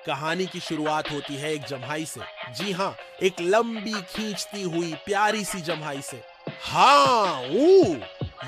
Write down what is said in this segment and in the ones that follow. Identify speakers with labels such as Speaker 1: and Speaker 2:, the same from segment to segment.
Speaker 1: कहानी की शुरुआत होती है एक जम्हाई से। जी हाँ, एक लंबी खींचती हुई प्यारी सी जम्हाई से। हाँ,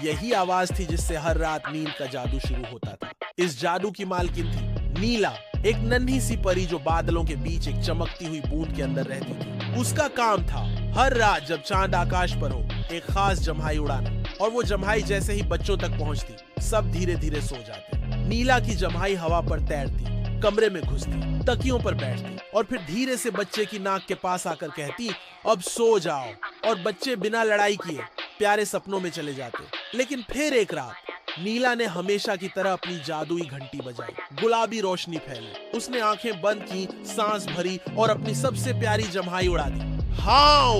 Speaker 1: यही आवाज थी जिससे हर रात नींद का जादू शुरू होता था। इस जादू की मालकिन थी नीला, एक नन्ही सी परी जो बादलों के बीच एक चमकती हुई बूंद के अंदर रहती थी। उसका काम था हर रात जब चांद आकाश पर हो एक खास जम्हाई उड़ाना, और वो जम्हाई जैसे ही बच्चों तक पहुंचती सब धीरे धीरे सो जाते। नीला की जम्हाई हवा पर तैरती, कमरे में घुसती, तकियों पर बैठती और फिर धीरे से बच्चे की नाक के पास आकर कहती, अब सो जाओ। और बच्चे बिना लड़ाई किए प्यारे सपनों में चले जाते। लेकिन फिर एक रात नीला ने हमेशा की तरह अपनी जादुई घंटी बजाई। गुलाबी रोशनी फैली, उसने आंखें बंद की, सांस भरी और अपनी सबसे प्यारी जम्हाई उड़ा दी। हाँ,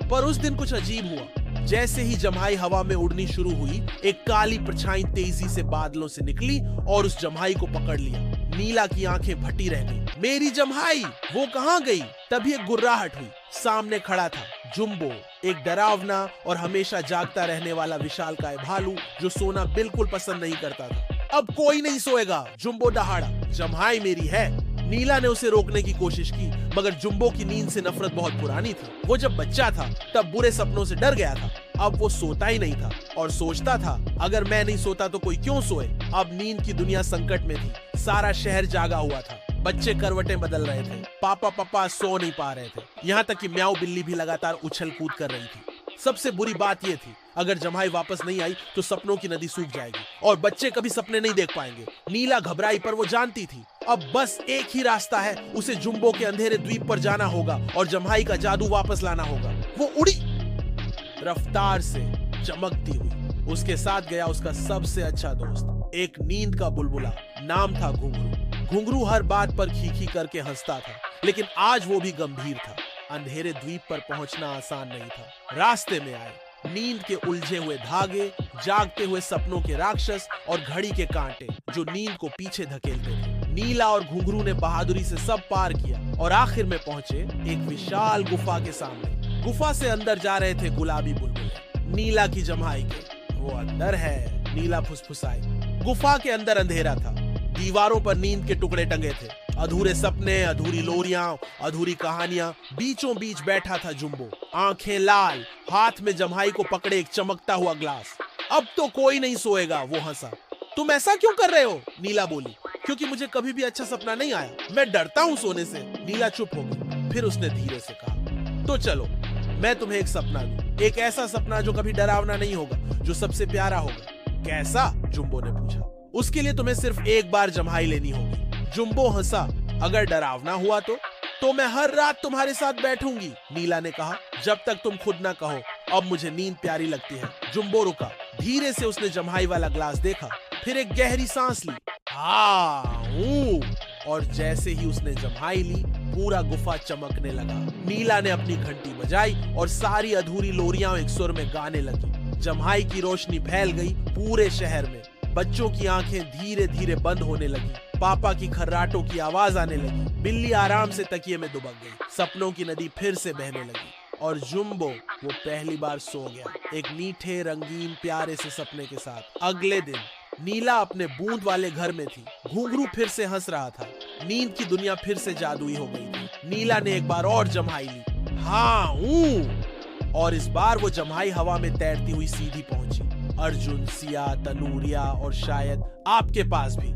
Speaker 1: पर उस दिन कुछ अजीब हुआ। जैसे ही जम्हाई हवा में उड़नी शुरू हुई, एक काली परछाई तेजी से बादलों से निकली और उस जम्हाई को पकड़ लिया। नीला की आंखें फटी रह गईं। मेरी जम्हाई, वो कहाँ गई? तभी एक गुर्राहट हुई। सामने खड़ा था जुम्बो, एक डरावना और हमेशा जागता रहने वाला विशालकाय भालू जो सोना बिल्कुल पसंद नहीं करता था। अब कोई नहीं सोएगा, जुम्बो दहाड़ा। जम्हाई मेरी है। नीला ने उसे रोकने की कोशिश की, मगर जुम्बो की नींद से नफरत बहुत पुरानी थी। वो जब बच्चा था तब बुरे सपनों से डर गया था। अब वो सोता ही नहीं था और सोचता था, अगर मैं नहीं सोता तो कोई क्यों सोए। अब नींद की दुनिया संकट में थी। सारा शहर जागा हुआ था। बच्चे करवटें बदल रहे थे, पापा सो नहीं पा रहे थे। यहाँ तक कि म्याऊ बिल्ली भी लगातार उछल कूद कर रही थी। सबसे बुरी बात यह थी, अगर जम्हाई वापस नहीं आई तो सपनों की नदी सूख जाएगी और बच्चे कभी सपने नहीं देख पाएंगे। नीला घबराई, पर वो जानती थी अब बस एक ही रास्ता है। उसे जुम्बो के अंधेरे द्वीप पर जाना होगा और जम्हाई का जादू वापस लाना होगा। वो उड़ी, रफ्तार से चमकती हुई। उसके साथ गया उसका सबसे अच्छा दोस्त, एक नींद का बुलबुला। नाम था घुंघरू। घुंघरू हर बात पर खीखी करके हंसता था, लेकिन आज वो भी गंभीर था। अंधेरे द्वीप पर पहुंचना आसान नहीं था। रास्ते में आए नींद के उलझे हुए धागे, जागते हुए सपनों के राक्षस और घड़ी के कांटे जो नींद को पीछे धकेलते थे। नीला और घुंघरू ने बहादुरी से सब पार किया और आखिर में पहुंचे एक विशाल गुफा के सामने। गुफा से अंदर जा रहे थे गुलाबी बुलबुले, नीला की जम्हाई के। वो अंदर है, नीला फुसफुसाई। गुफा के अंदर अंधेरा था। दीवारों पर नींद के टुकड़े टंगे थे, अधूरे सपने, अधूरी लोरियां, अधूरी कहानियां। बीचों बीच बैठा था जुम्बो, आंखें लाल, हाथ में जम्हाई को पकड़े एक चमकता हुआ ग्लास। अब तो कोई नहीं सोएगा, वो हंसा। तुम ऐसा क्यों कर रहे हो? नीला बोली। क्योंकि मुझे कभी भी अच्छा सपना नहीं आया, मैं डरता हूँ सोने से। नीला चुप हो गई, फिर उसने धीरे से कहा, तो चलो मैं तुम्हें एक सपना दूं, एक ऐसा सपना जो कभी डरावना नहीं होगा, जो सबसे प्यारा होगा। कैसा? जुम्बो ने पूछा। उसके लिए तुम्हें सिर्फ एक बार जम्हाई लेनी होगी। जुम्बो हंसा। अगर डरावना हुआ तो मैं हर रात तुम्हारे साथ बैठूंगी, नीला ने कहा, जब तक तुम खुद ना कहो अब मुझे नींद प्यारी लगती है। जुम्बो रुका। धीरे से उसने जम्हाई वाला ग्लास देखा, फिर एक गहरी सांस ली। और जैसे ही उसने जम्हाई ली, पूरा गुफा चमकने लगा। नीला ने अपनी घंटी बजाई और सारी अधूरी लोरियां एक सुर में गाने लगी। जम्हाई की रोशनी फैल गई पूरे शहर में। बच्चों की आंखें धीरे धीरे बंद होने लगी। पापा की खर्राटों की आवाज आने लगी। बिल्ली आराम से तकिए में दुबक गई। सपनों की नदी फिर से बहने लगी और जुम्बो वो पहली बार सो गया, एक मीठे, रंगीन, प्यारे से सपने के साथ। अगले दिन नीला अपने बूंद वाले घर में थी। घुंघरू फिर से हंस रहा था। नींद की दुनिया फिर से जादुई हो गई थी। नीला ने एक बार और जम्हाई ली। हाँ, और इस बार वो जम्हाई हवा में तैरती हुई सीधी पहुंची। अर्जुन, सिया, तनूरिया और शायद आपके पास भी।